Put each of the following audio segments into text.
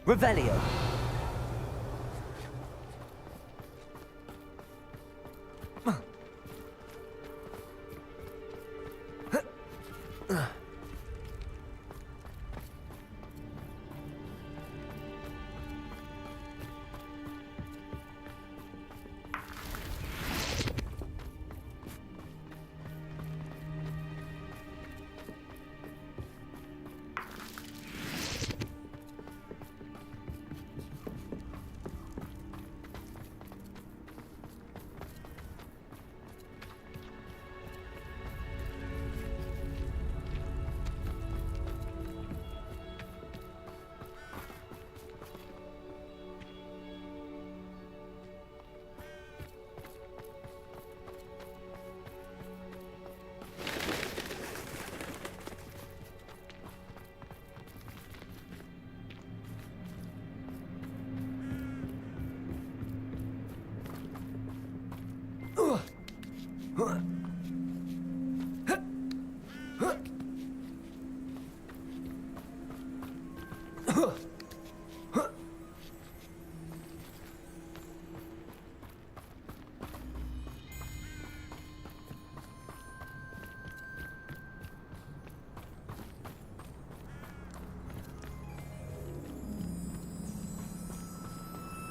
Revelio.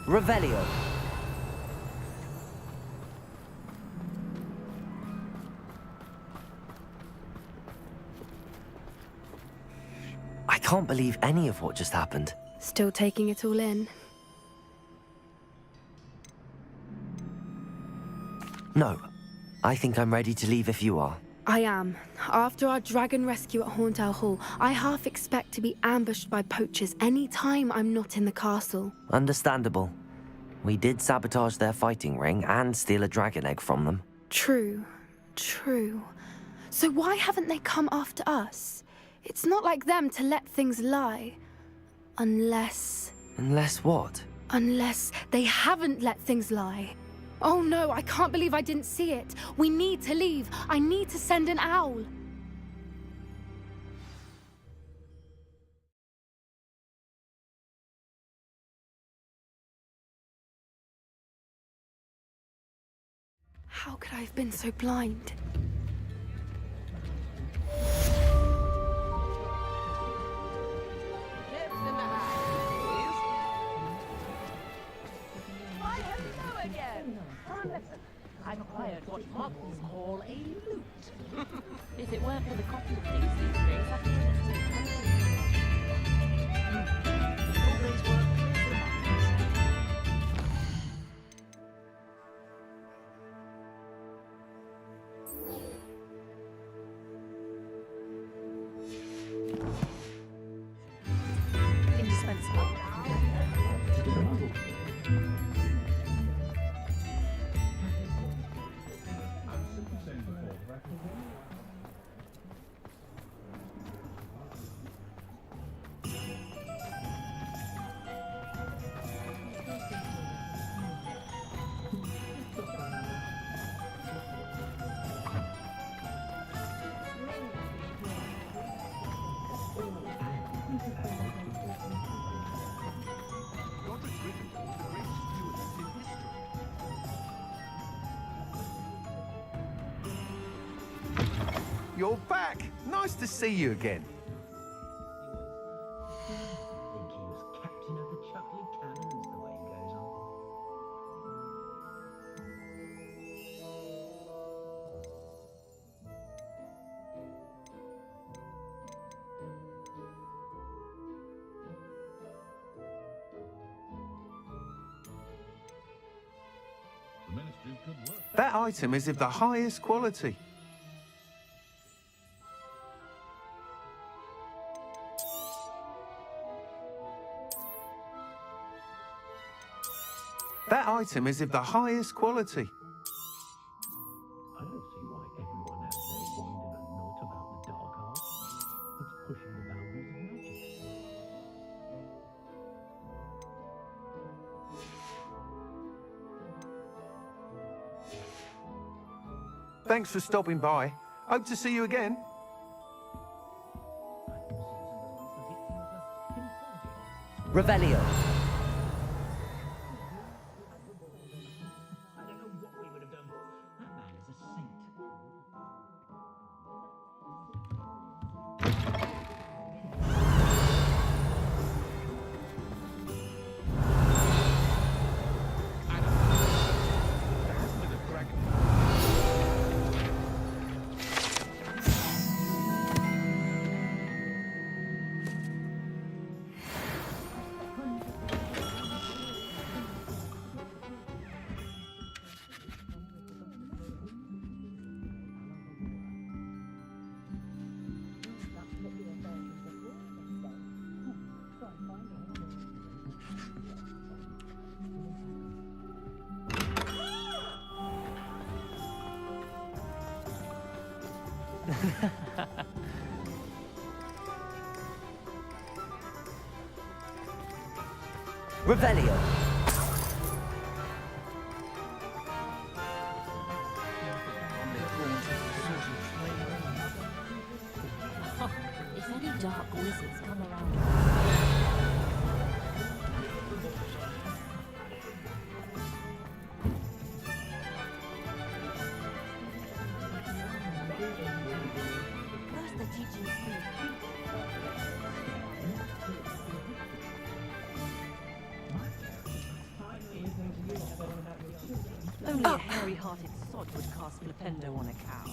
Revelio. I can't believe any of what just happened. Still taking it all in. No. I think I'm ready to leave if you are. I am. After our dragon rescue at Hauntow Hall, I half expect to be ambushed by poachers any time I'm not in the castle. Understandable. We did sabotage their fighting ring and steal a dragon egg from them. True. True. So why haven't they come after us? It's not like them to let things lie. Unless... Unless what? Unless they haven't let things lie. Oh no, I can't believe I didn't see it. We need to leave. I need to send an owl. How could I have been so blind? I've acquired what models call a loot. If it weren't for the copy of things these days, I'd be able to take always work clear the indispensable. You're back! Nice to see you again. Think he was captain of the Chuckley Cannons, the way he goes on. The Ministry's good work. That item is of the highest quality. That item is of the highest quality. I don't see why everyone out there whining a lot about the dark arts. It's pushing the boundaries of magic. Thanks for stopping by. Hope to see you again. Revelio. I don't know what we would have done. That man is a saint. With a dragon. Revelio. If any dark wizards come around, first the teaching school. Only a hairy-hearted sod would cast Flipendo on a cow.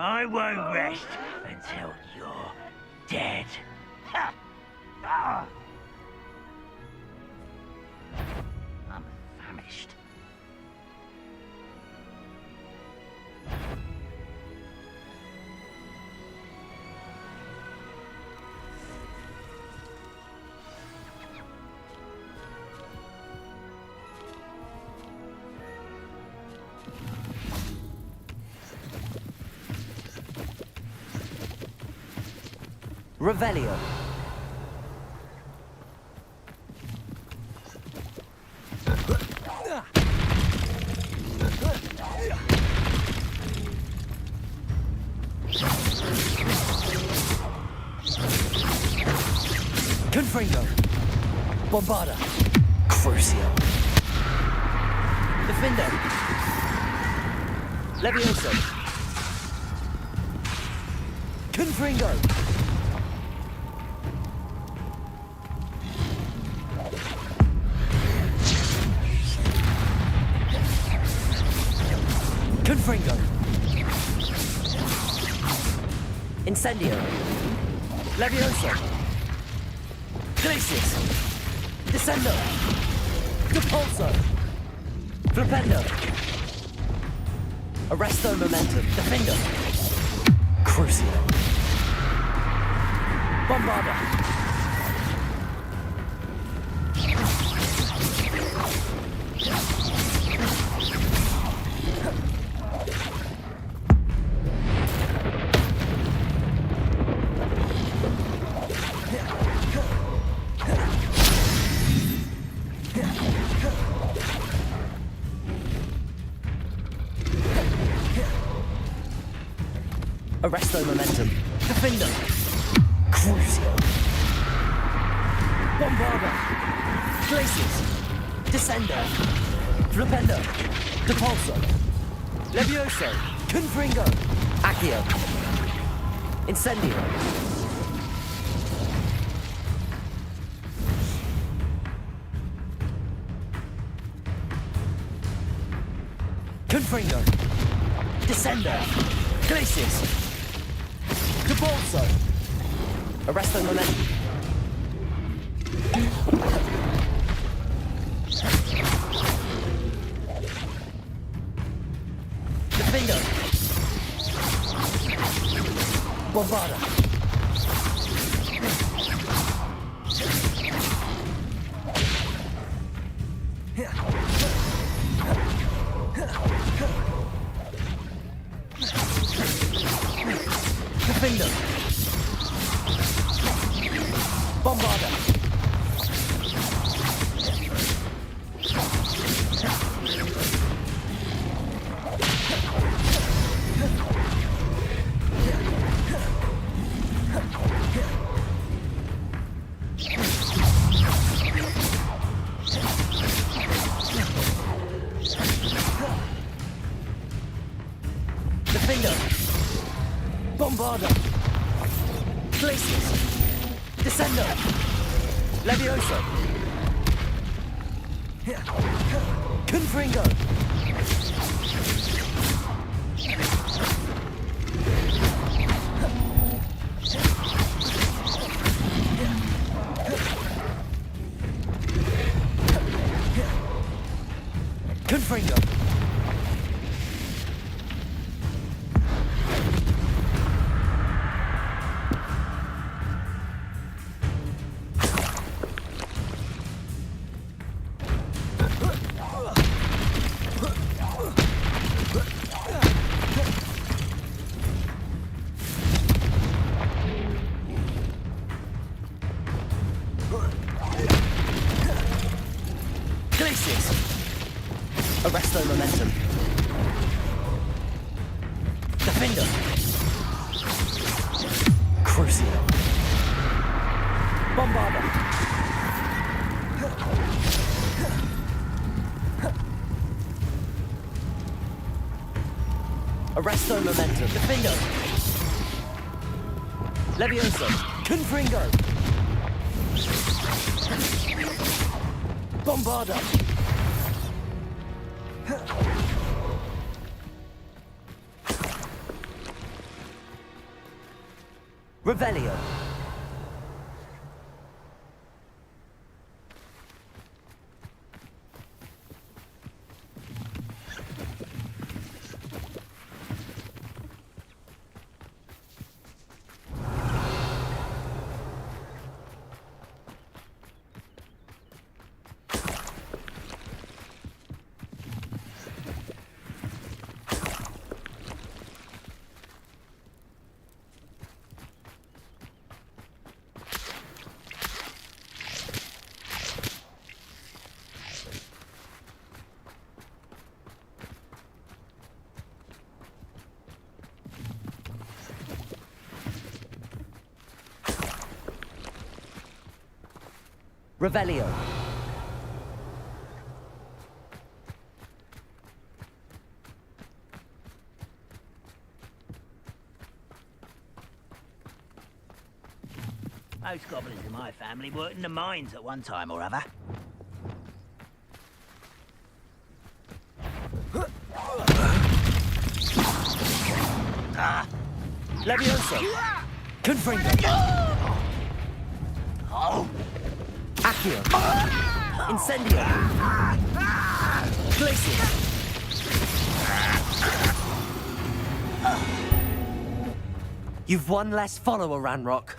I won't rest until you're dead. I'm famished. Revelio. Confringo. Bombarda. Crucio. Defendo. Levioso. Confringo. Confringo. Incendio. Levioso. Glacius. Descendo. Depulso. Flipendo. Arresto Momentum. Defendo. Crucio. Bombarda. Arresto Momentum. Defender. Crucio. Bombarda. Glacius. Descendo. Flipendo. Depulso. Levioso. Confringo. Accio. Incendio. Confringo. Descendo. Glacius. Depulso. Arresto Momentum. Defendo. Bombarda. Defender. Bombarda. Defender. Bombarda. Glacius. Descendo. Levioso. Confringo. Confringo. Glacius. Arresto Momentum. Defender. Crucio. Bombarda. Arresto Momentum. Defender. Levioso. Confringo. Bombarda. Revelio. Revelio. Most goblins in my family worked in the mines at one time or other. Levioso! Confringo! Accio! Incendio! Glacius! You've one less follower, Ranrock.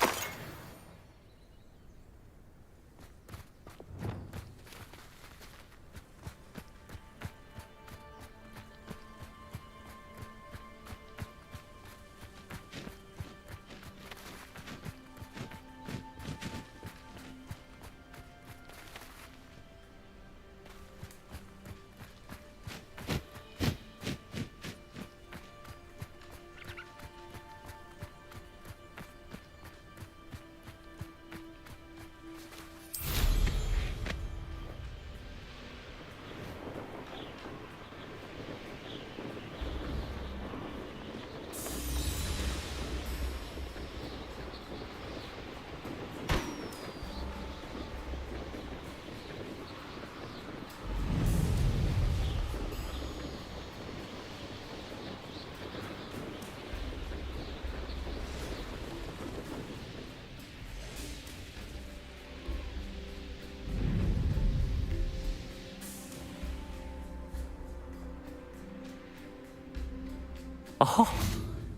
Oh,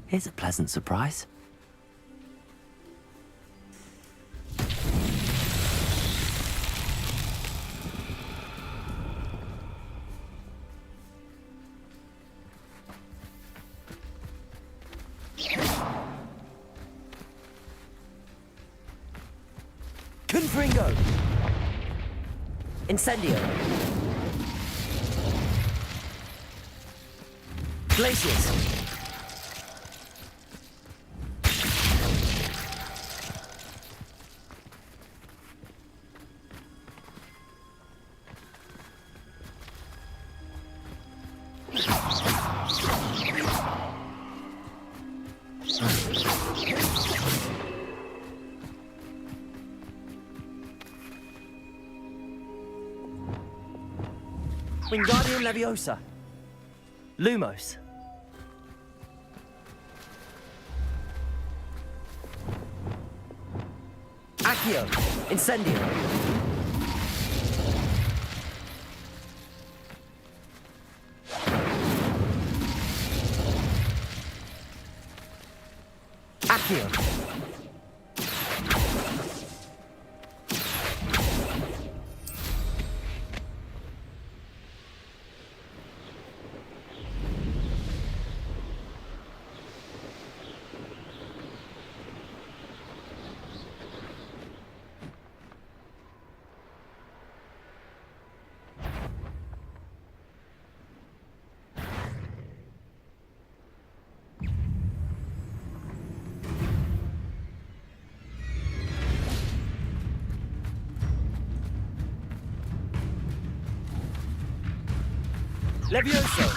here's a pleasant surprise. Confringo! Incendio! Glacius! Wingardium Leviosa. Lumos. Accio. Incendio. Accio. Levioso!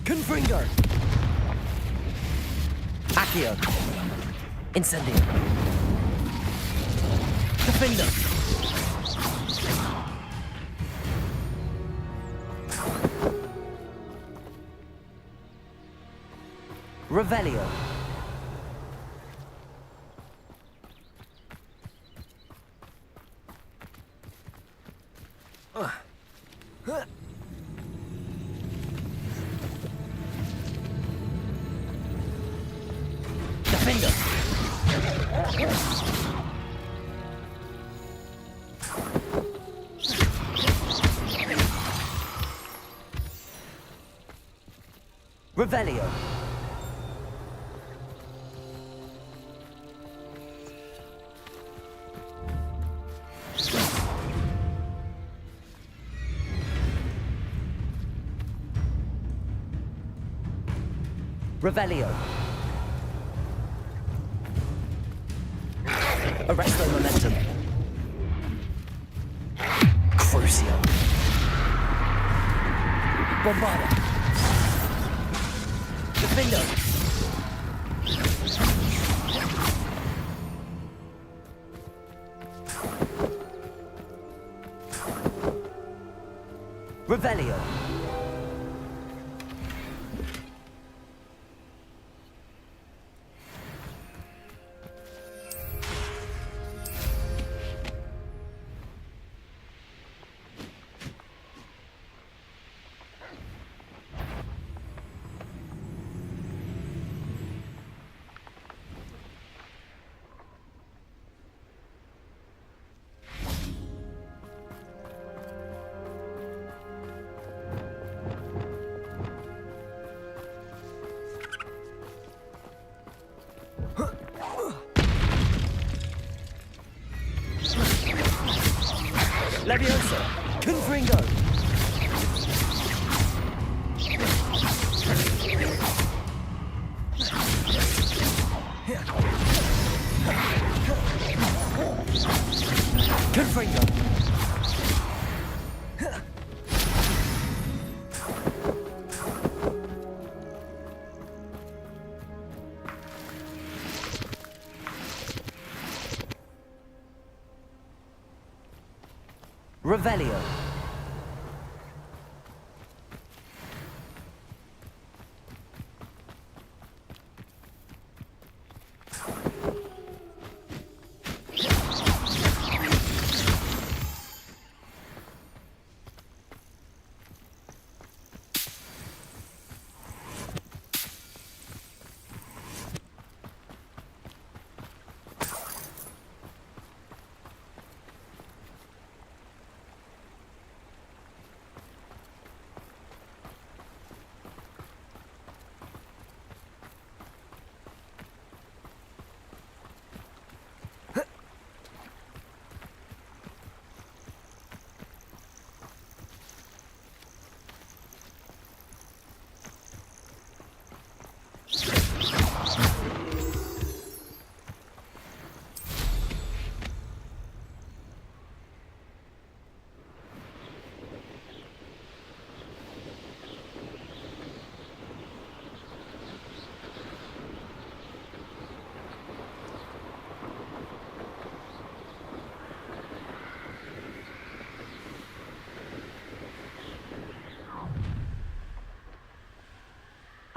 Confringo! Accio! Incendio! Defender! Revelio! Defender! Revelio! Revelio! Arresto momentum. Crucio. Bombarda. Defender. Revelio. Leviosa! Confringo! Confringo! Revelio.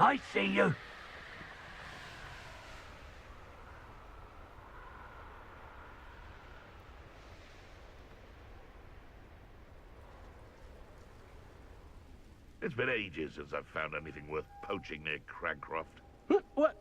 I see you. It's been ages since I've found anything worth poaching near Cragcroft. What?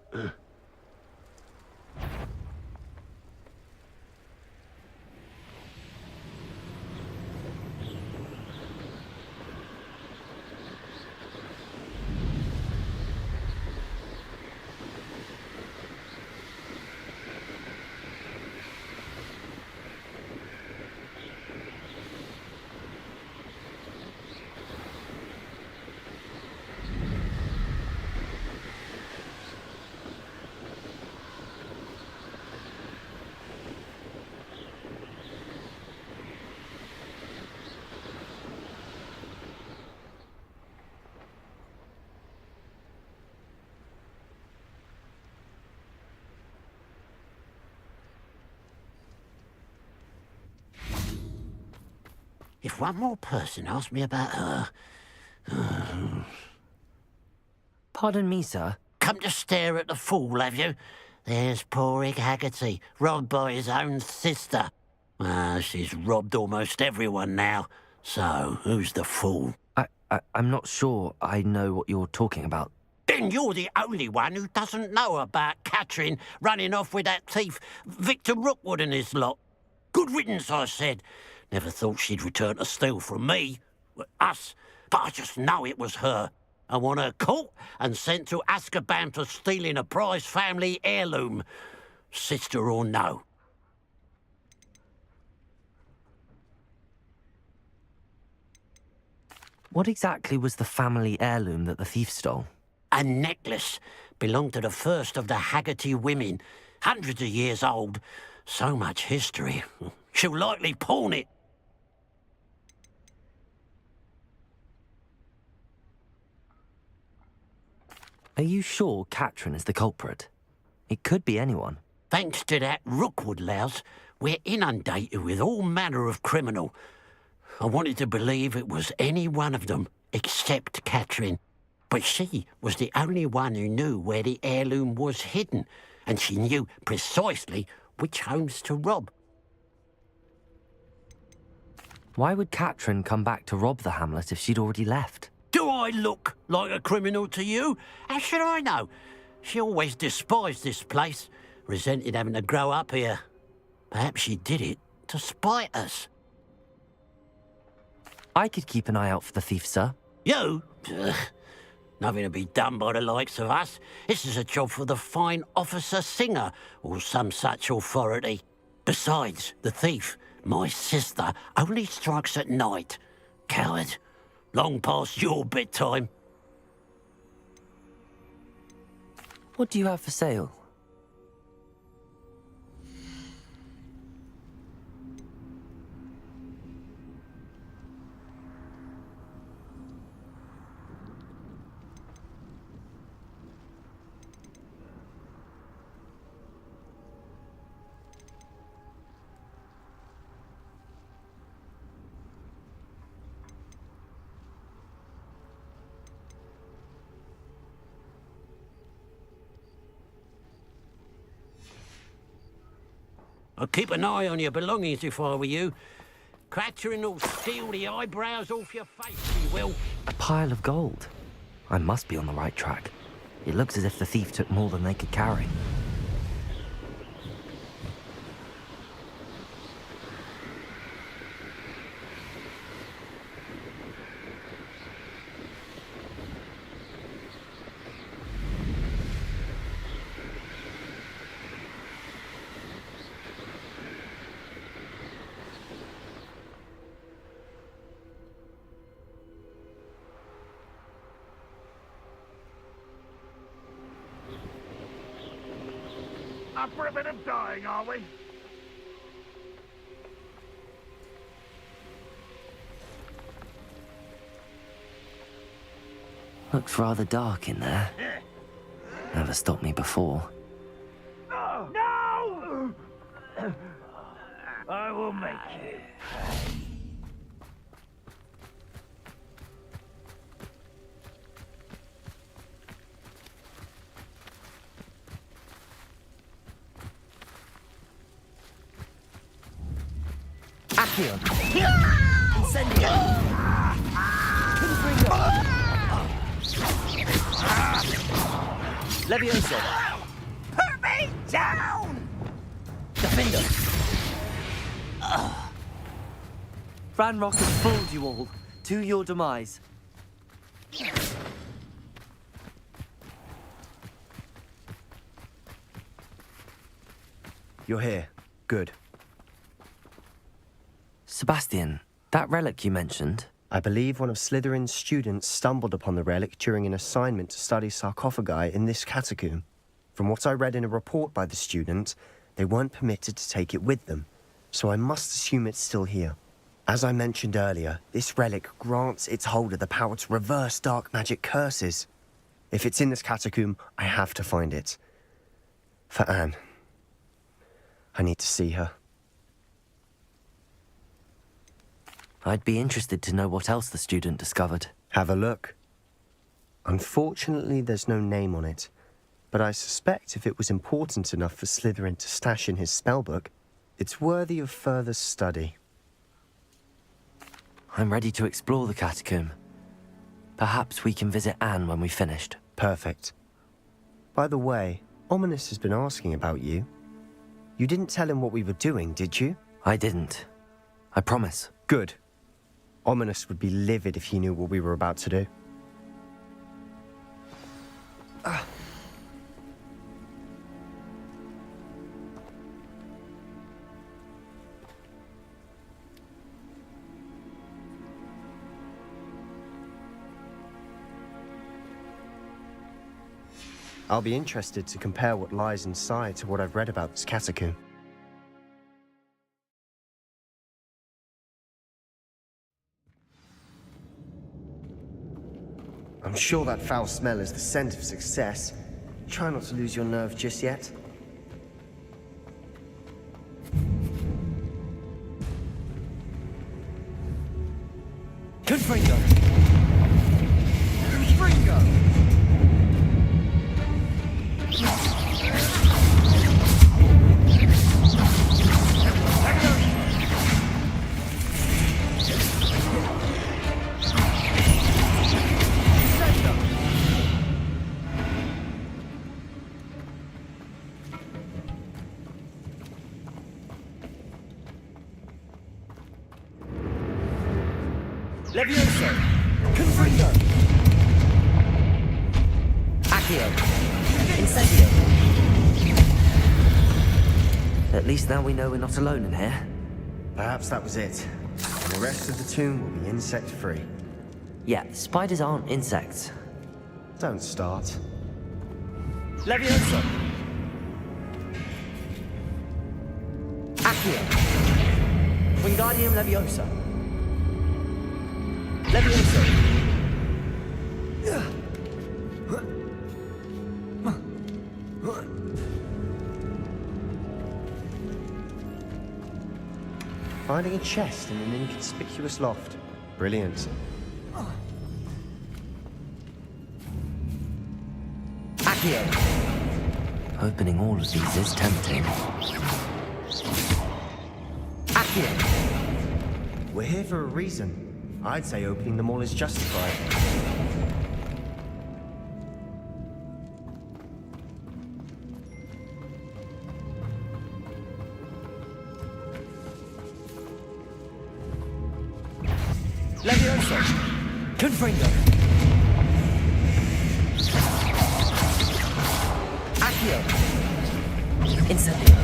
If one more person asks me about her, Pardon me, sir. come to stare at the fool, have you? There's poor Ig Haggerty, robbed by his own sister. She's robbed almost everyone now. So, who's the fool? I'm not sure I know what you're talking about. Then you're the only one who doesn't know about Catherine running off with that thief, Victor Rookwood and his lot. Good riddance, I said. Never thought she'd return to steal from me, us, but I just know it was her. I want her caught and sent to Azkaban for stealing a prize family heirloom, sister or no. What exactly was the family heirloom that the thief stole? A necklace belonged to the first of the Haggerty women, hundreds of years old. So much history. She'll likely pawn it. Are you sure Catherine is the culprit? It could be anyone. Thanks to that Rookwood louse, we're inundated with all manner of criminal. I wanted to believe it was any one of them, except Catherine. But she was the only one who knew where the heirloom was hidden, and she knew precisely which homes to rob. Why would Catherine come back to rob the hamlet if she'd already left? Do I look like a criminal to you? How should I know? She always despised this place, resented having to grow up here. Perhaps she did it to spite us. I could keep an eye out for the thief, sir. You? Ugh. Nothing to be done by the likes of us. This is a job for the fine officer Singer, or some such authority. Besides, the thief My sister only strikes at night. Coward. Long past your bedtime. What do you have for sale? I'd keep an eye on your belongings if I were you. Cratchering will steal the eyebrows off your face, he will. A pile of gold. I must be on the right track. It looks as if the thief took more than they could carry. Up for a bit of dying, are we? Looks rather dark in there. Never stopped me before. No! I will make you. Accio! Incendio! Confringo! Levioso! Put me down! Defender! Ranrock has fooled you all. To your demise. You're here. Good. Sebastian, that relic you mentioned, I believe one of Slytherin's students stumbled upon the relic during an assignment to study sarcophagi in this catacomb. From what I read in a report by the student, they weren't permitted to take it with them, so I must assume it's still here. As I mentioned earlier, this relic grants its holder the power to reverse dark magic curses. If it's in this catacomb, I have to find it. For Anne. I need to see her. I'd be interested to know what else the student discovered. Have a look. Unfortunately, there's no name on it, but I suspect if it was important enough for Slytherin to stash in his spellbook, it's worthy of further study. I'm ready to explore the catacomb. Perhaps we can visit Anne when we've finished. Perfect. By the way, Ominous has been asking about you. You didn't tell him what we were doing, did you? I didn't. I promise. Good. Ominous would be livid if he knew what we were about to do. I'll be interested to compare what lies inside to what I've read about this catacomb. I'm sure that foul smell is the scent of success. Try not to lose your nerve just yet. Confringo! Confringo! Levioso! Confringo! Accio! Incendio! At least now we know we're not alone in here. Perhaps that was it. And the rest of the tomb will be insect-free. Yeah, spiders aren't insects. Don't start. Leviosa! Accio! Wingardium Leviosa! Leviosa! Finding a chest in an inconspicuous loft. Brilliant. Accio! Opening all of these is tempting. Accio! We're here for a reason. I'd say opening them all is justified. Leviosa! Confringo! Accio! Incendio!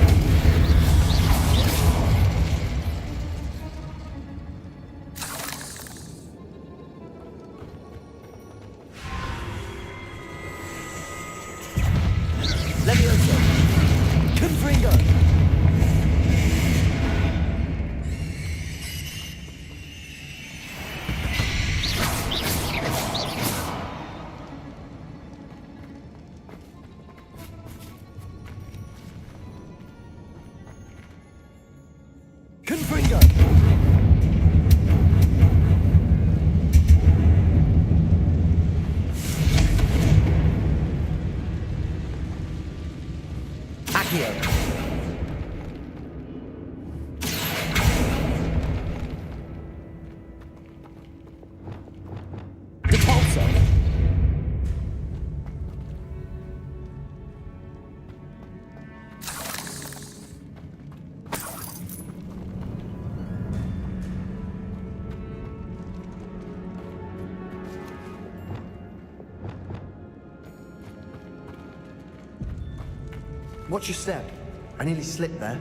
Leviosa! Confringo! Confringo! Accio! Depulso! Watch your step. I nearly slipped there.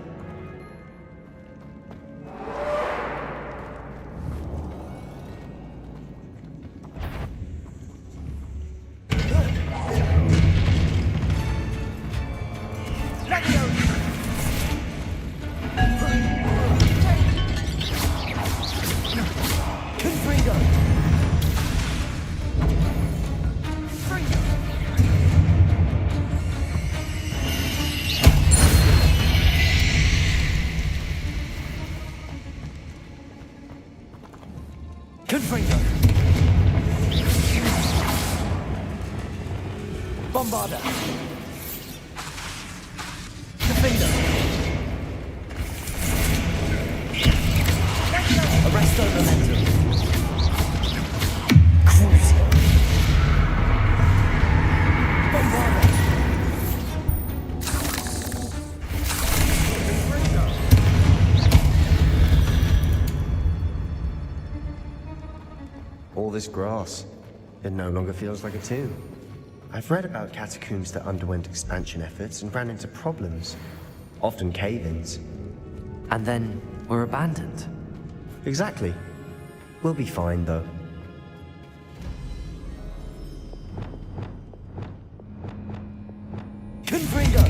Confringo! Bombarda! Defender! Arresto Momentum! Crucio! Bombarda! All this grass. It no longer feels like a tomb. I've read about catacombs that underwent expansion efforts and ran into problems. Often cave-ins. And then were abandoned. Exactly. We'll be fine, though. Confringo!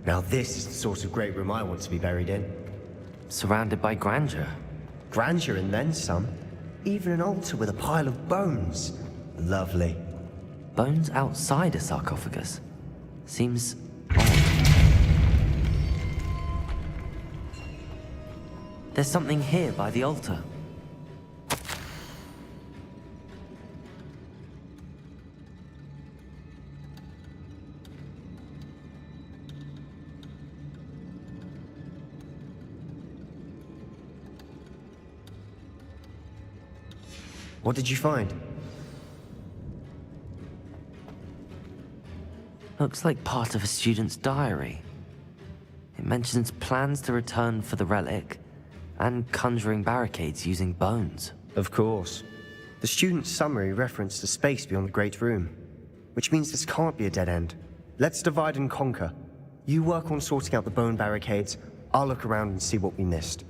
Now this is the sort of great room I want to be buried in. Surrounded by grandeur. Grandeur and then some. Even an altar with a pile of bones. Lovely. Bones outside a sarcophagus. Seems odd. There's something here by the altar. What did you find? Looks like part of a student's diary. It mentions plans to return for the relic and conjuring barricades using bones. Of course. The student's summary referenced a space beyond the Great Room, which means this can't be a dead end. Let's divide and conquer. You work on sorting out the bone barricades, I'll look around and see what we missed.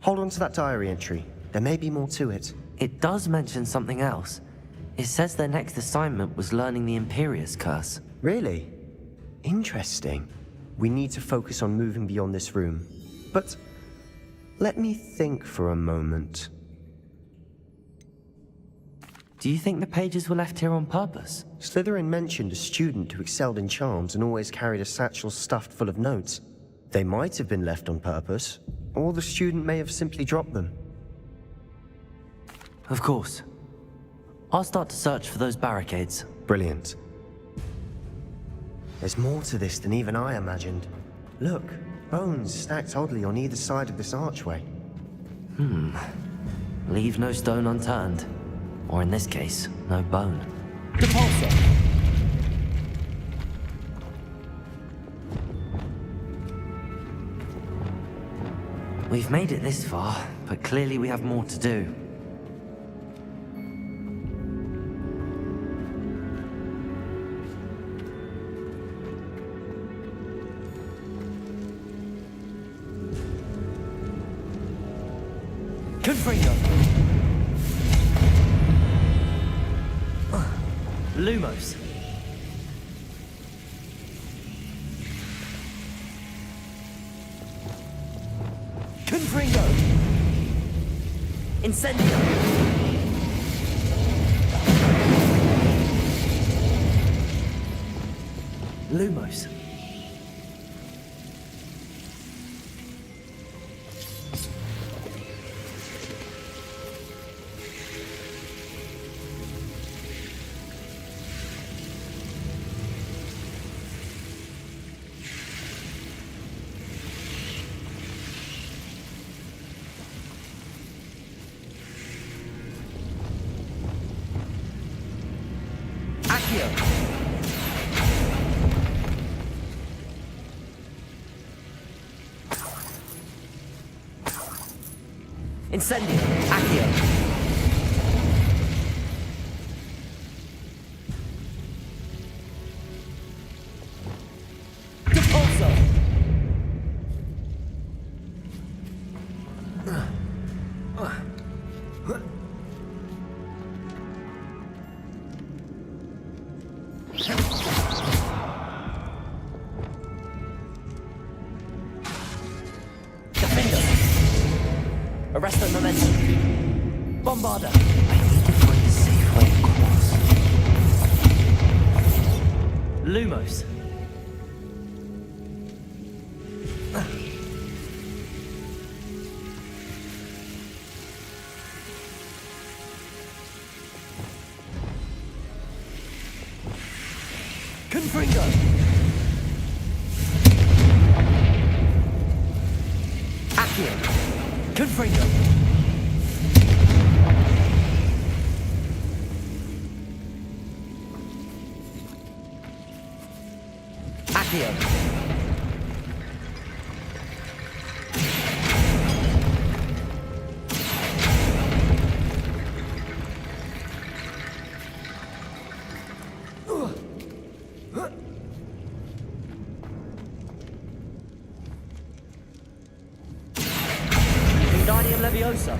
Hold on to that diary entry. There may be more to it. It does mention something else. It says their next assignment was learning the Imperius Curse. Really? Interesting. We need to focus on moving beyond this room. But let me think for a moment. Do you think the pages were left here on purpose? Slytherin mentioned a student who excelled in charms and always carried a satchel stuffed full of notes. They might have been left on purpose, or the student may have simply dropped them. Of course. I'll start to search for those barricades. Brilliant. There's more to this than even I imagined. Look, bones stacked oddly on either side of this archway. Leave no stone unturned. Or in this case, no bone. Repulsor. We've made it this far, but clearly we have more to do. Confringo. Lumos. Confringo. Incendio. Lumos. Incendio. Accio. Repulsor. Arresto momentum. Bombarder. I need to find a safe way across. Lumos. Confringo. Accio. Confringo. Accio. Wingardium Leviosa.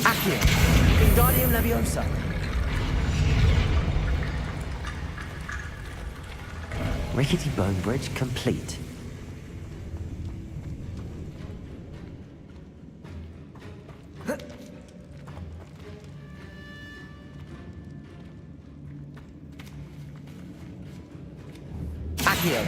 Accio. Wingardium Leviosa. Rickety bone bridge complete. Accio.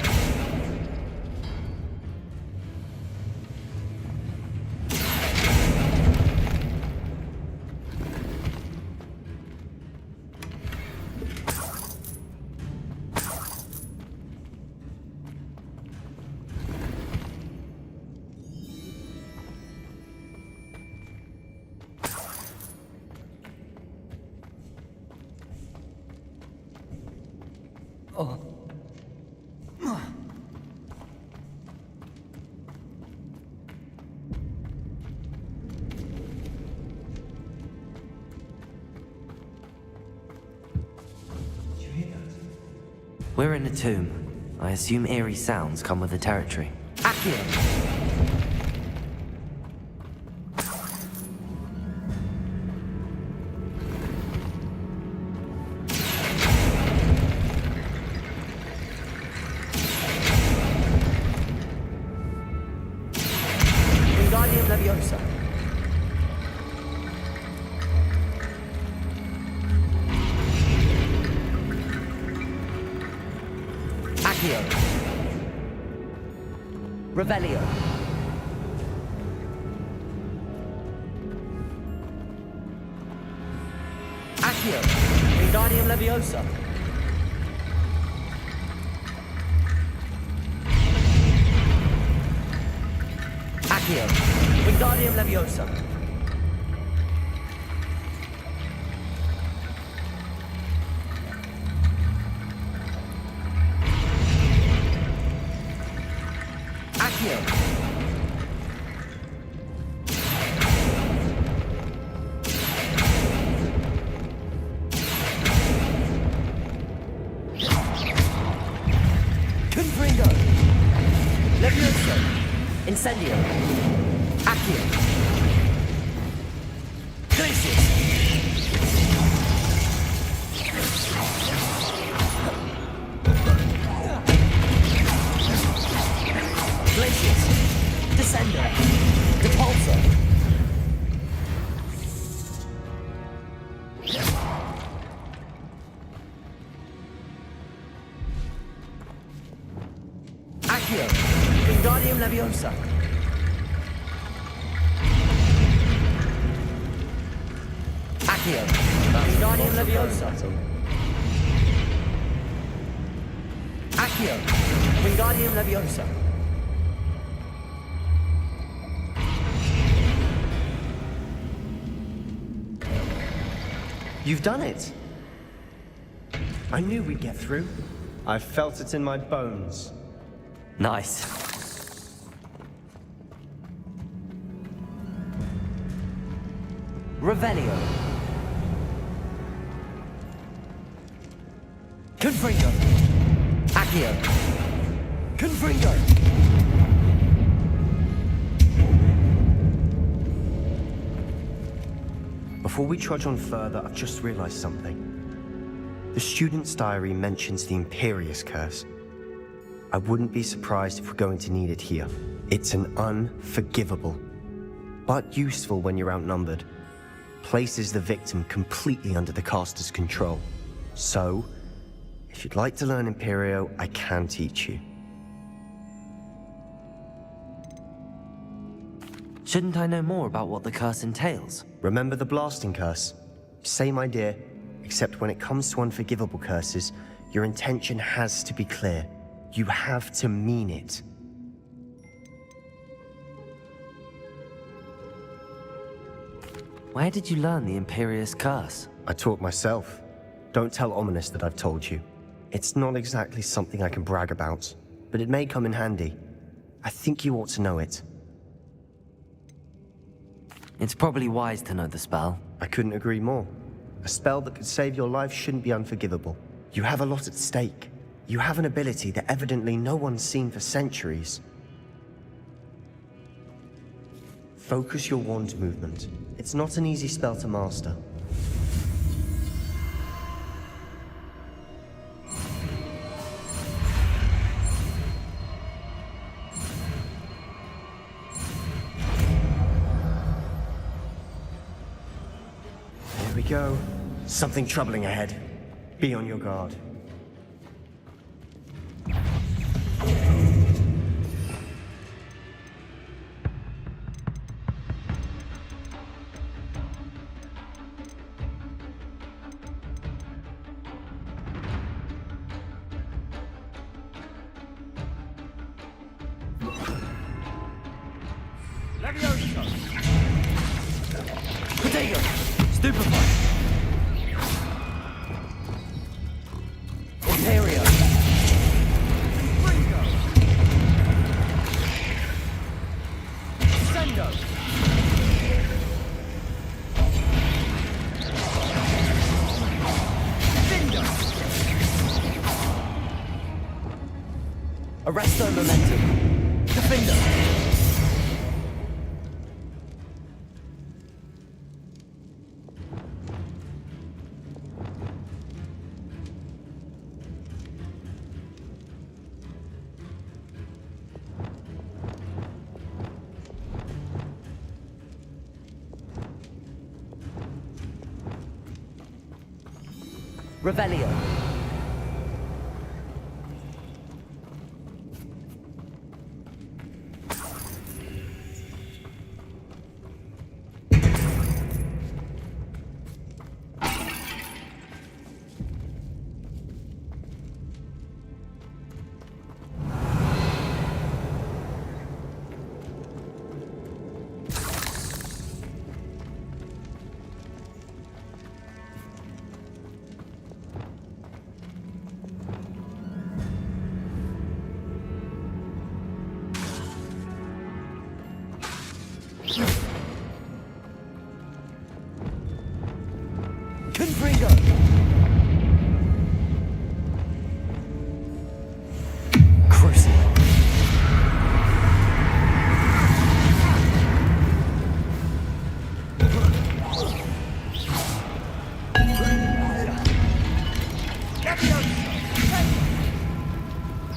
We're in a tomb. I assume eerie sounds come with the territory. Accio. Wingardium Leviosa. Accio. Revelio. Accio. Wingardium Leviosa. Accio. Wingardium Leviosa. Accio. Confringo. Levioso. Incendio. Accio. Glacius. Glacius. Descender. Depulsor. Accio. Wingardium Leviosa. Accio. Wingardium Leviosa. Accio. Wingardium Leviosa. You've done it. I knew we'd get through. I felt it in my bones. Nice. Revelio. Confringo. Accio. Confringo. Before we trudge on further, I've just realized something. The student's diary mentions the Imperious Curse. I wouldn't be surprised if we're going to need it here. It's an unforgivable, but useful when you're outnumbered. Places the victim completely under the caster's control. So, if you'd like to learn Imperio, I can teach you. Shouldn't I know more about what the curse entails? Remember the blasting curse? Same idea, except when it comes to unforgivable curses, your intention has to be clear. You have to mean it. Where did you learn the Imperious Curse? I taught myself. Don't tell Ominous that I've told you. It's not exactly something I can brag about, but it may come in handy. I think you ought to know it. It's probably wise to know the spell. I couldn't agree more. A spell that could save your life shouldn't be unforgivable. You have a lot at stake. You have an ability that evidently no one's seen for centuries. Focus your wand's movement. It's not an easy spell to master. There we go. Something troubling ahead. Be on your guard. Arresto momentum. Defender. Revelio. Confringo. Crucible.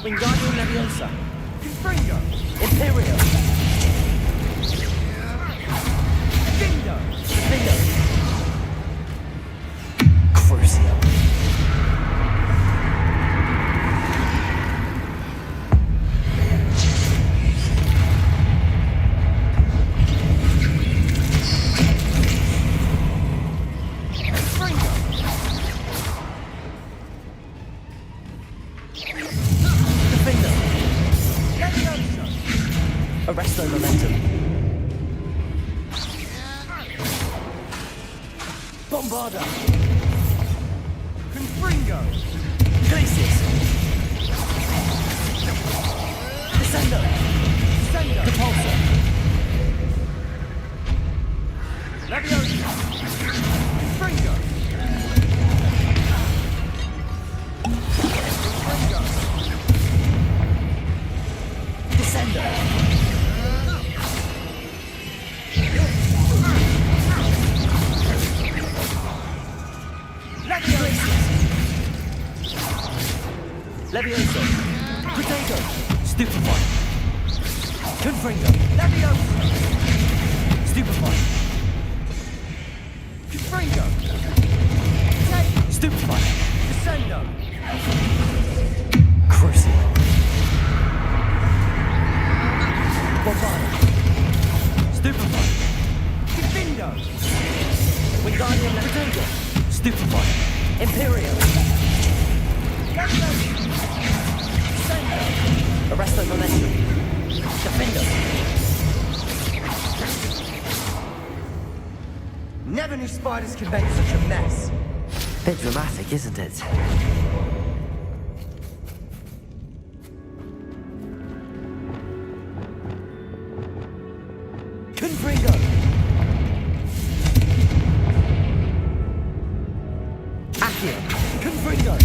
Wingardium Leviosa. Confringo. Imperial. Dindo. Dindo. Crucio. Arresto momentum. Bombarda. Confringo. Glacius. Descendo. Descendo. Repulsor. Leviosa. Confringo. Confringo. Descendo. Leviosa. Potato. Stupefy. Confringo. Leviosa. Stupefy. Confringo. Stupefy. Descendo. Crucio. Bombard. Stupefy. Confindo. Wingardium Leviosa. Stupefy. Imperial. Arresto momentum. Defender. Never knew spiders could make such a mess. Bit dramatic, isn't it? Confringo. Accio. Confringo.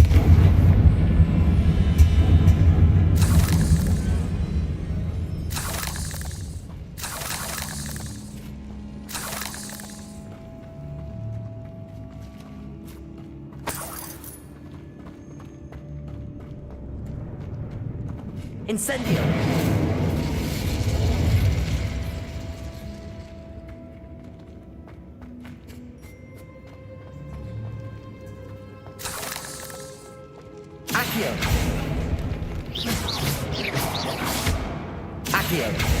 Incendio. Accio. Accio.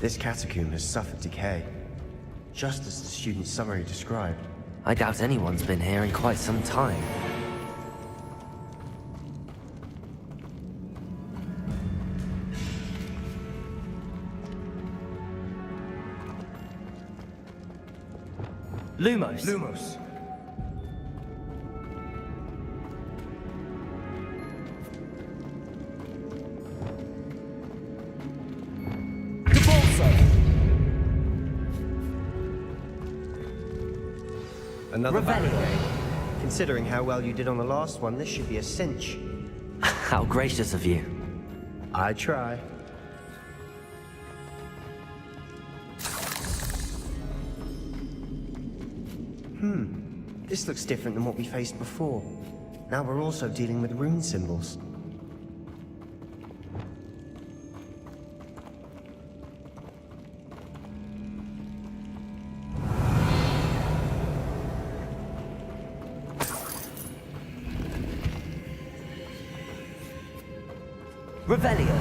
This catacomb has suffered decay, just as the student's summary described. I doubt anyone's been here in quite some time. Lumos. Lumos. Another Revelio. barricade. Considering how well you did on the last one, this should be a cinch. How gracious of you. I try. This looks different than what we faced before. Now we're also dealing with rune symbols. Revelio.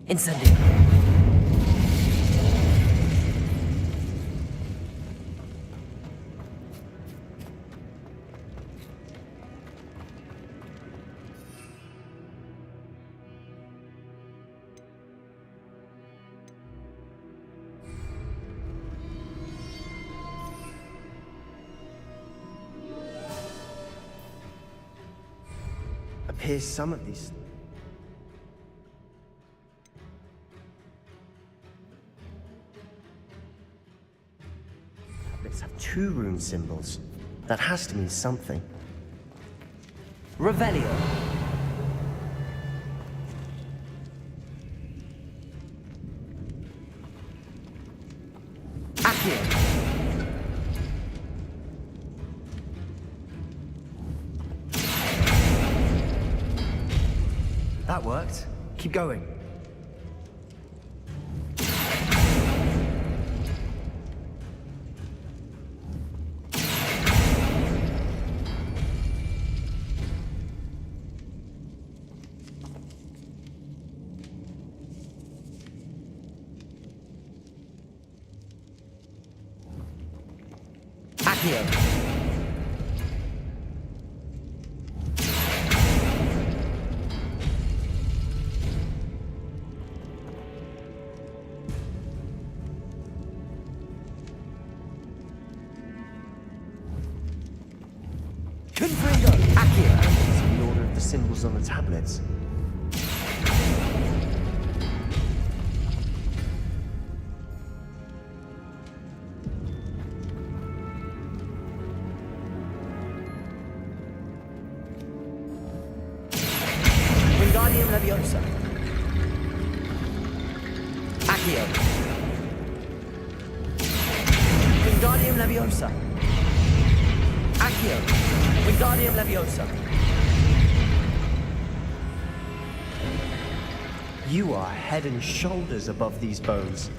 Incendio. Appears some of these... tablets have two rune symbols. That has to mean something. Revelio. Accio. That worked. Keep going. Accio. Confringo. Accio. In the order of the symbols on the tablets. Wingardium Leviosa. Accio. Wingardium Leviosa. Accio. Wingardium Leviosa. You are head and shoulders above these bones.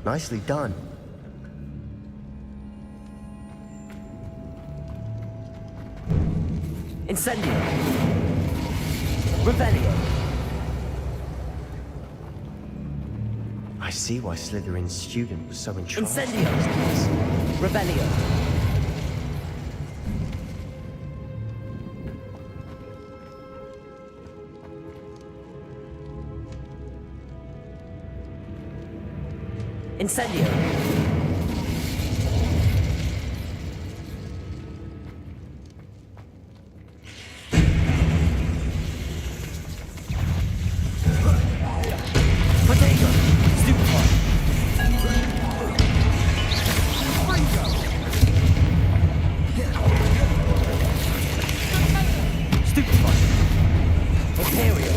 Nicely done. Incendio. Revelio. I see why Slytherin's student was so entranced. Incendio. Revelio. Incendio. Potato. Stupefy. Stupefy. Imperial.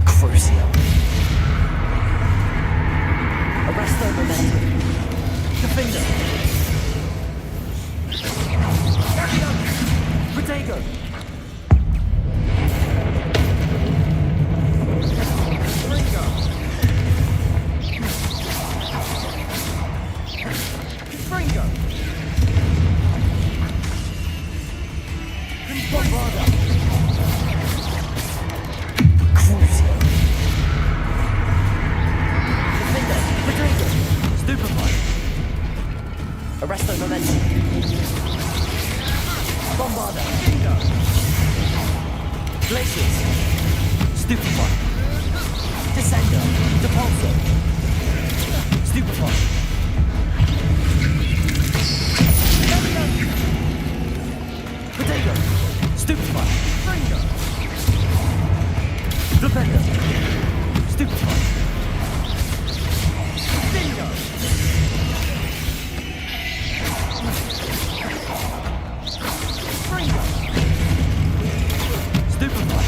Crucio. Arresto Momentum. Defender. Protego. Fringo. Bombarda. Crucio. Defender. Protego. Stupefy. Arresto Momentum. Bombarda. Glaciers. Stupefy. Descender. Depulso. Stupefy. Potato. Stupefy. Fringo. Defender. Stupefy. Bingo. Fringo. Stupefy.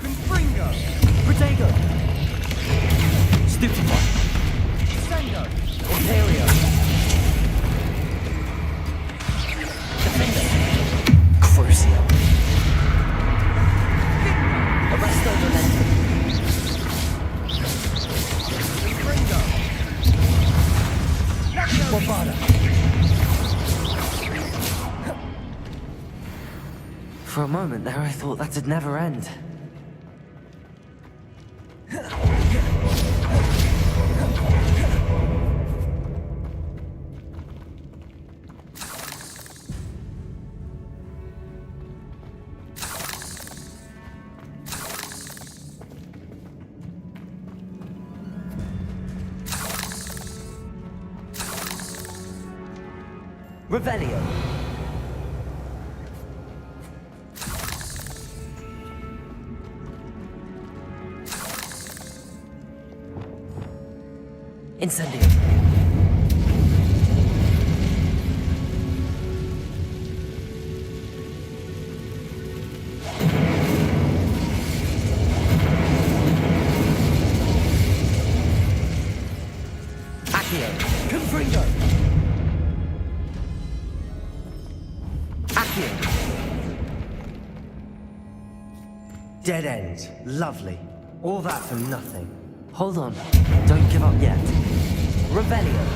Confringo. Protego. Stupefy. Sendo. Ontario. Defender. Crucio. Arresto Momentum. Confringo. Bombarda. For a moment there, I thought that'd never end. Revelio. Incendio. Accio. Confringo. Accio. Dead end. Lovely. All that for nothing. Hold on. Don't give up yet. Revelio.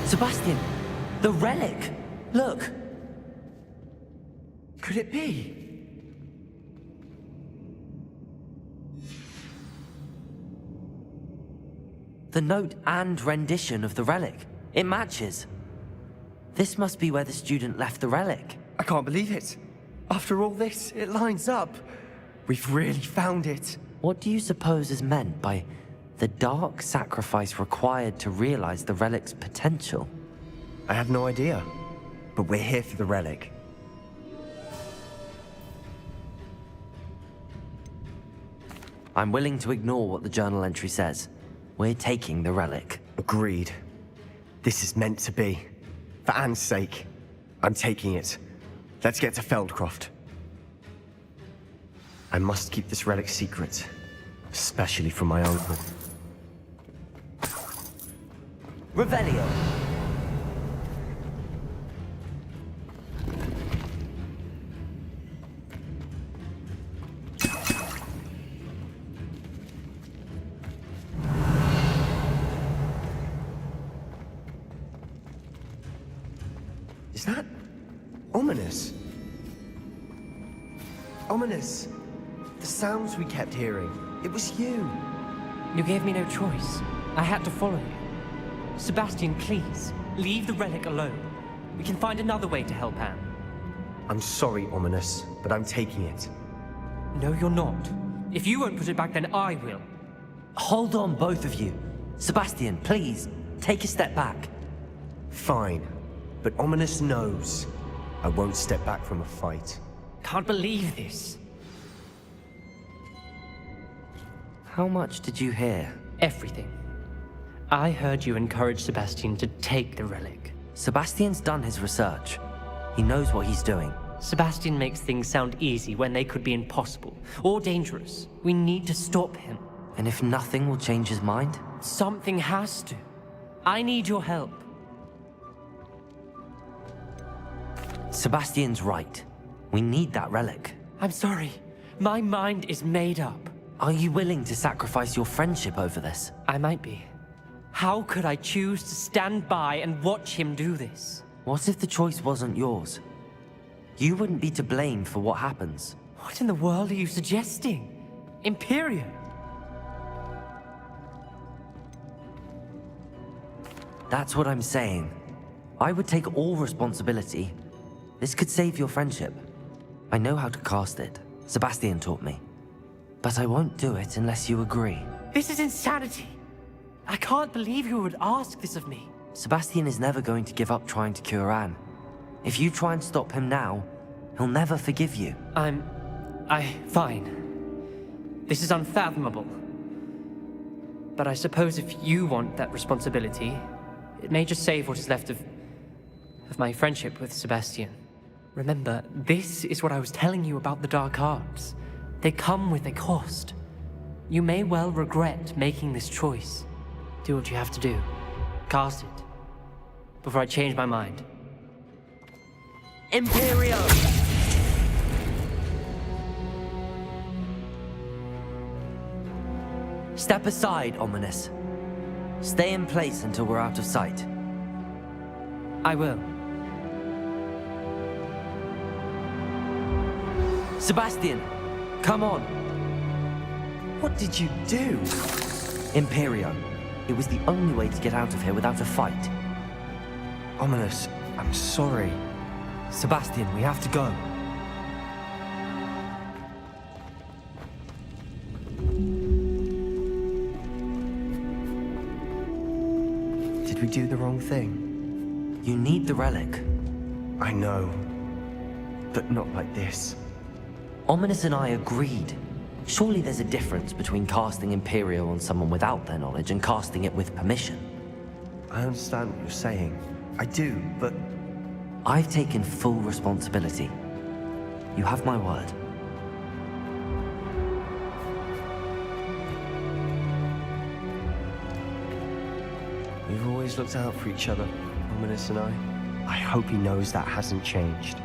Sebastian! The relic! Look! Could it be? The note and rendition of the relic. It matches. This must be where the student left the relic. I can't believe it. After all this, it lines up. We've really found it. What do you suppose is meant by the dark sacrifice required to realize the relic's potential? I have no idea. But we're here for the relic. I'm willing to ignore what the journal entry says. We're taking the relic. Agreed. This is meant to be. For Anne's sake. I'm taking it. Let's get to Feldcroft. I must keep this relic secret. Especially from my uncle. Revelio. Is that ominous? Ominous. The sounds we kept hearing. It was you. You gave me no choice. I had to follow you. Sebastian, please, leave the relic alone. We can find another way to help Anne. I'm sorry, Ominous, but I'm taking it. No, you're not. If you won't put it back, then I will. Hold on, both of you. Sebastian, please, take a step back. Fine, but Ominous knows I won't step back from a fight. Can't believe this. How much did you hear? Everything. I heard you encourage Sebastian to take the relic. Sebastian's done his research. He knows what he's doing. Sebastian makes things sound easy when they could be impossible or dangerous. We need to stop him. And if nothing will change his mind? Something has to. I need your help. Sebastian's right. We need that relic. I'm sorry. My mind is made up. Are you willing to sacrifice your friendship over this? I might be. How could I choose to stand by and watch him do this? What if the choice wasn't yours? You wouldn't be to blame for what happens. What in the world are you suggesting? Imperium? That's what I'm saying. I would take all responsibility. This could save your friendship. I know how to cast it. Sebastian taught me. But I won't do it unless you agree. This is insanity. I can't believe you would ask this of me. Sebastian is never going to give up trying to cure Anne. If you try and stop him now, he'll never forgive you. Fine. This is unfathomable. But I suppose if you want that responsibility, it may just save what is left of my friendship with Sebastian. Remember, this is what I was telling you about the dark arts. They come with a cost. You may well regret making this choice. Do what you have to do. Cast it. Before I change my mind. Imperio! Step aside, Ominous. Stay in place until we're out of sight. I will. Sebastian, come on. What did you do? Imperio. It was the only way to get out of here without a fight. Ominous, I'm sorry. Sebastian, we have to go. Did we do the wrong thing? You need the relic. I know. But not like this. Ominous and I agreed. Surely there's a difference between casting Imperio on someone without their knowledge and casting it with permission. I understand what you're saying. I do, but... I've taken full responsibility. You have my word. We've always looked out for each other, Ominous and I. I hope he knows that hasn't changed.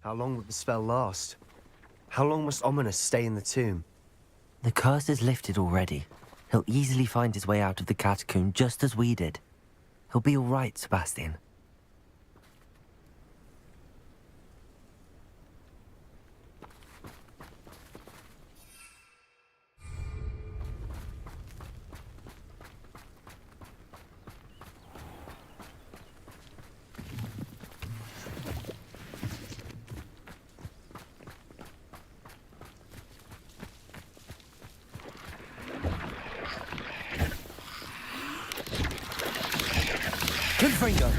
How long will the spell last? How long must Ominous stay in the tomb? The curse is lifted already. He'll easily find his way out of the catacomb just as we did. He'll be all right, Sebastian. Confringo!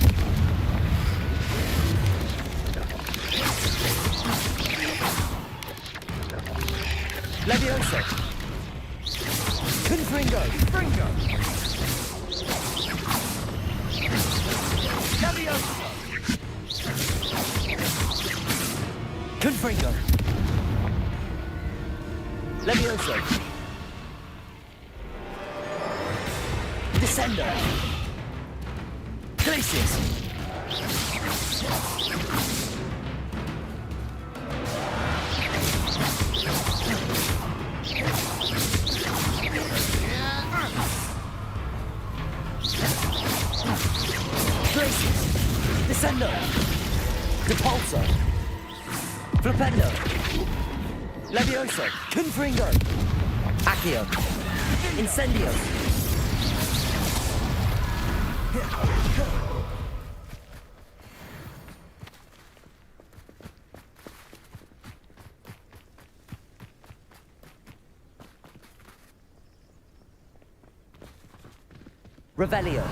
Levioso! Confringo! Confringo! Levioso! Confringo! Levioso! Descendo! Glacius! Glacius! Descendo! Depulso! Flipendo! Levioso! Confringo! Accio! Incendio! Revelio!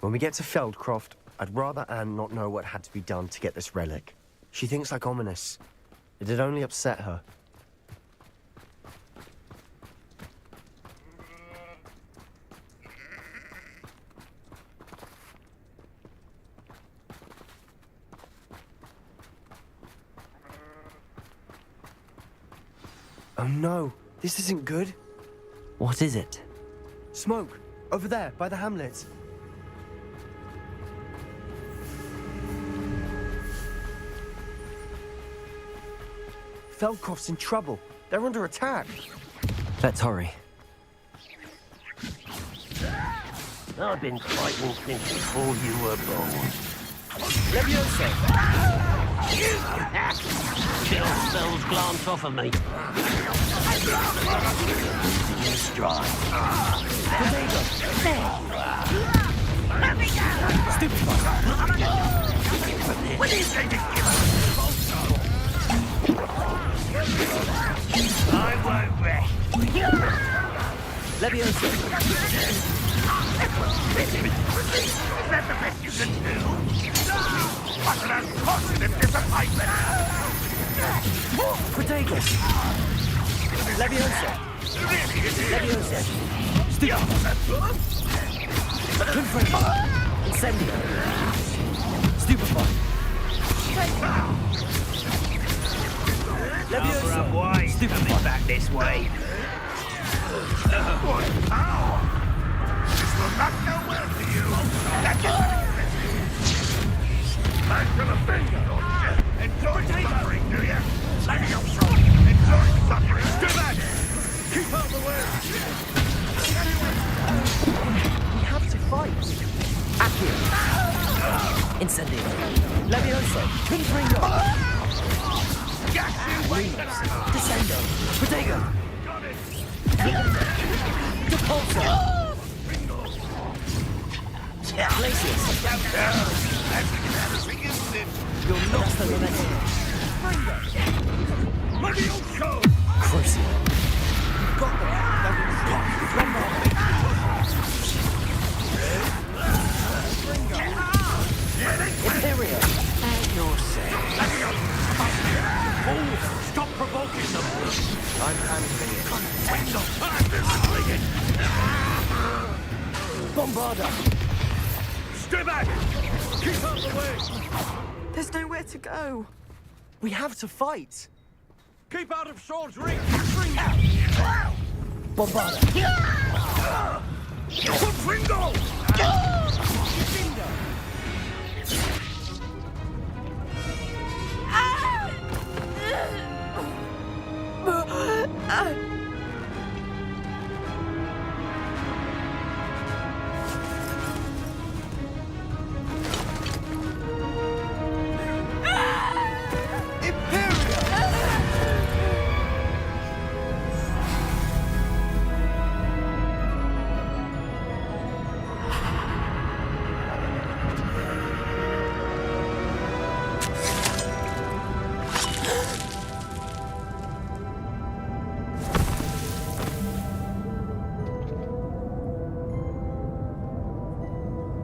When we get to Feldcroft, I'd rather Anne not know what had to be done to get this relic. She thinks like ominous. It'd only upset her. Oh no, this isn't good. What is it? Smoke! Over there, by the hamlet. Feldcroft's in trouble. They're under attack. Let's hurry. I've been fighting since before you were born. Levioso! Chill spells glance off of me. Losing your stride. Let me go! Stupid! When he's going to give us I won't rest. Levioso! Is that the best you can do? What an unfortunate disappointment! Protagus! Levioso! Levioso! Confringo! Incendio! Stupefy! Levioso! Stupefy! Back this way. What power! This will not go well for you! That's back to the finger! Enjoy suffering, do you? Letting up front! Enjoy suffering! Do that! Keep out of the way! We have to fight! Accio! Incendio! Levioso! Confringo! Descendo! Protego! Depulso! Glacius! You're not the momentum! Crucial! Got Imperial! And you're safe. Oh, stop provoking them. I'm handling it. Bombarda! Stay back! Keep out of the way! There's nowhere to go. We have to fight. Keep out of Saul's reach! Bombarda! Confringo!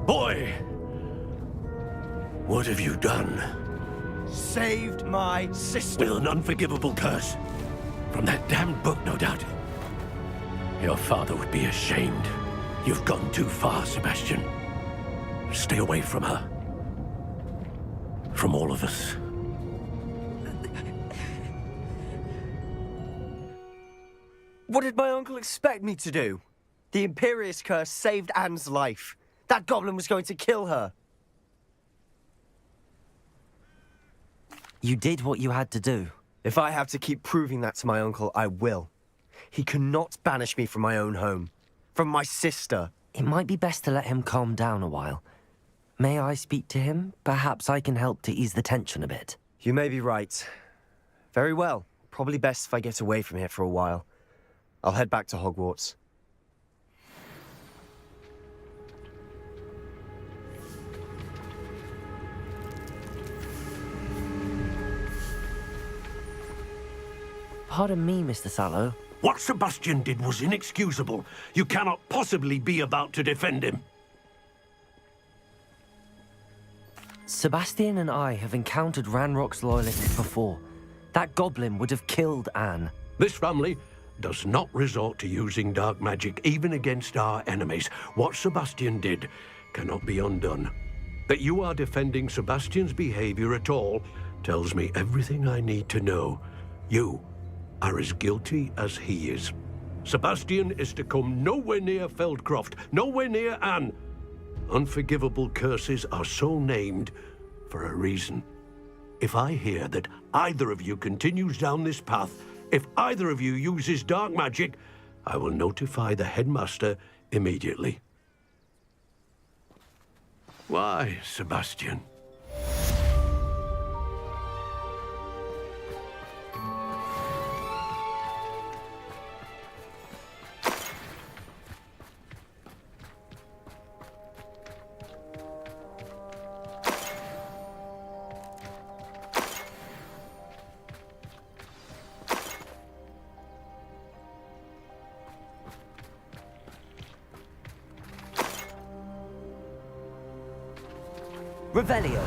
Boy! What have you done? Saved my sister! With an unforgivable curse. From that damned book, no doubt. Your father would be ashamed. You've gone too far, Sebastian. Stay away from her. From all of us. What did my uncle expect me to do? The Imperious curse saved Anne's life. That goblin was going to kill her. You did what you had to do. If I have to keep proving that to my uncle, I will. He cannot banish me from my own home. From my sister. It might be best to let him calm down a while. May I speak to him? Perhaps I can help to ease the tension a bit. You may be right. Very well. Probably best if I get away from here for a while. I'll head back to Hogwarts. Pardon me, Mr. Sallow. What Sebastian did was inexcusable. You cannot possibly be about to defend him. Sebastian and I have encountered Ranrock's loyalists before. That goblin would have killed Anne. This family does not resort to using dark magic even against our enemies. What Sebastian did cannot be undone. That you are defending Sebastian's behavior at all tells me everything I need to know. You are as guilty as he is. Sebastian is to come nowhere near Feldcroft, nowhere near Anne. Unforgivable curses are so named for a reason. If I hear that either of you continues down this path, if either of you uses dark magic, I will notify the headmaster immediately. Why, Sebastian? Revelio.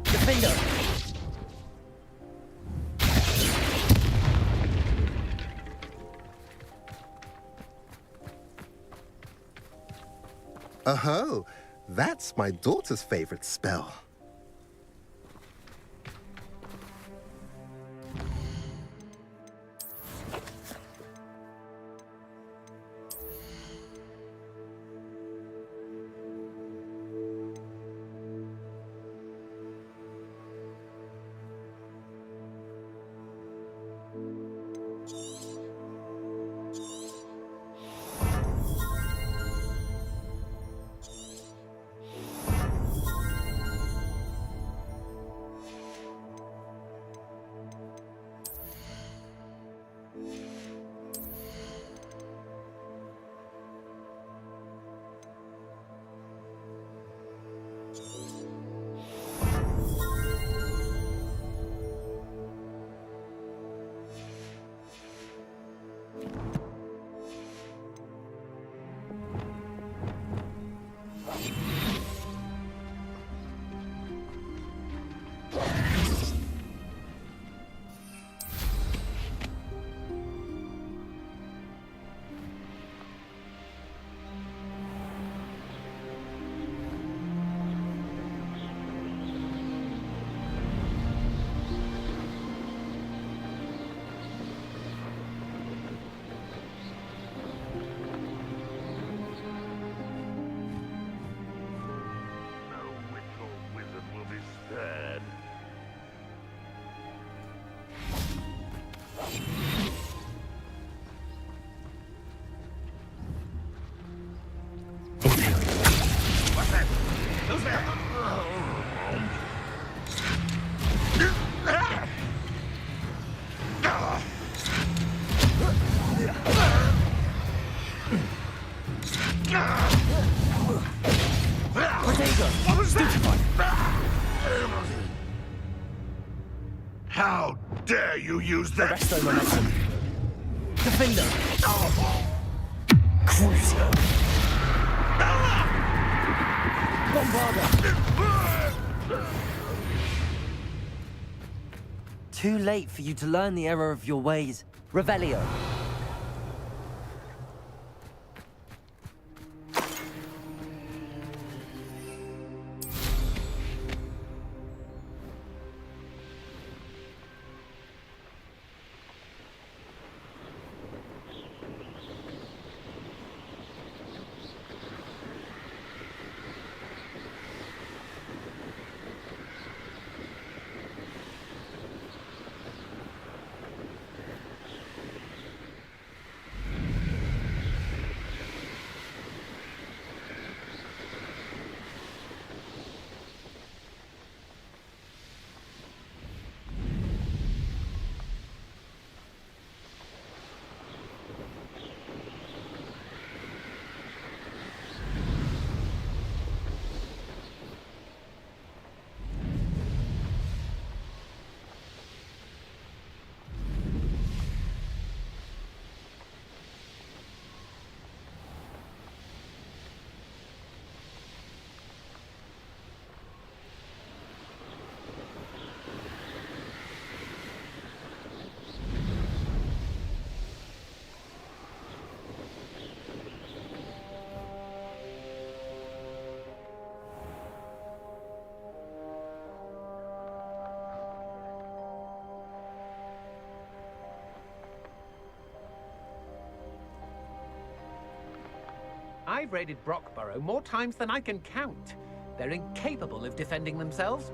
Defender. Oh, that's my daughter's favorite spell. How dare you use that? Resto momentum. Defender. Cruiser. Bombarder. Too late for you to learn the error of your ways. Revelio. I've raided Brockborough more times than I can count. They're incapable of defending themselves.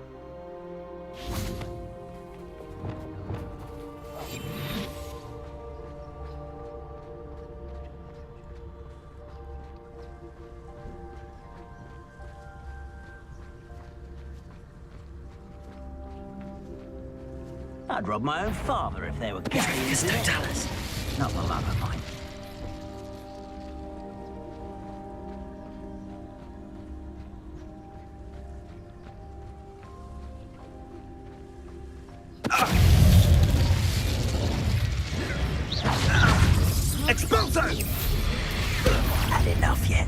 I'd rob my own father if they were gays. Don't tell us. Not the love of mine. Expulso! Had enough yet?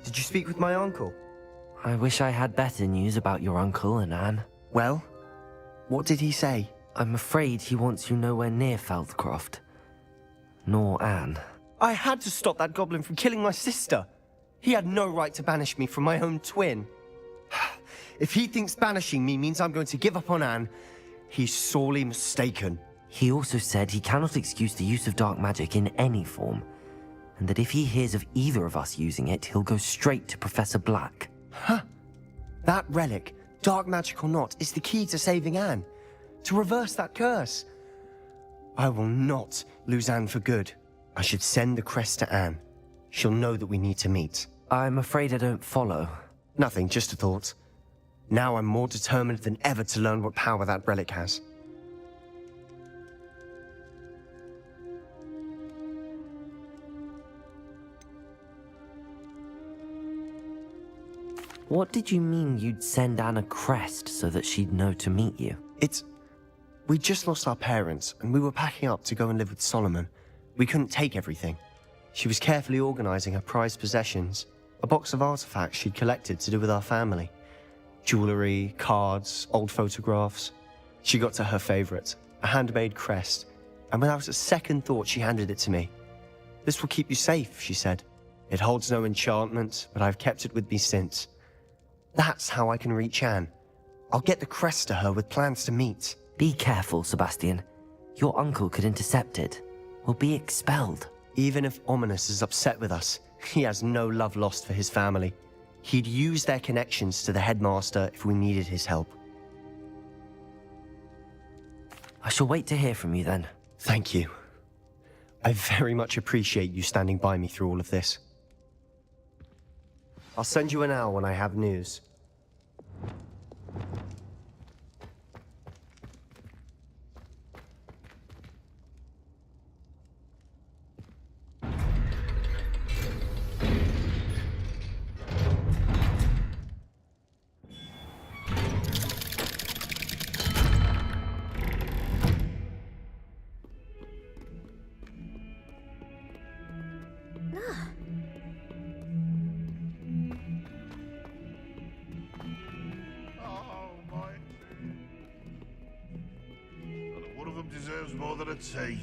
Did you speak with my uncle? I wish I had better news about your uncle and Anne. Well, what did he say? I'm afraid he wants you nowhere near Feldcroft. Nor Anne. I had to stop that goblin from killing my sister. He had no right to banish me from my own twin. If he thinks banishing me means I'm going to give up on Anne, he's sorely mistaken. He also said he cannot excuse the use of dark magic in any form, and that if he hears of either of us using it, he'll go straight to Professor Black. Huh. That relic, dark magic or not, is the key to saving Anne. To reverse that curse. I will not lose Anne for good. I should send the crest to Anne. She'll know that we need to meet. I'm afraid I don't follow. Nothing, just a thought. Now I'm more determined than ever to learn what power that relic has. What did you mean you'd send Anne a crest so that she'd know to meet you? We just lost our parents, and we were packing up to go and live with Solomon. We couldn't take everything. She was carefully organizing her prized possessions, a box of artifacts she'd collected to do with our family. Jewelry, cards, old photographs. She got to her favorite, a handmade crest, and without a second thought she handed it to me. This will keep you safe, she said. It holds no enchantment, but I've kept it with me since. That's how I can reach Anne. I'll get the crest to her with plans to meet. Be careful, Sebastian. Your uncle could intercept it. We'll be expelled. Even if Ominous is upset with us, he has no love lost for his family. He'd use their connections to the headmaster if we needed his help. I shall wait to hear from you then. Thank you. I very much appreciate you standing by me through all of this. I'll send you an hour when I have news. One of them deserves more than a tea.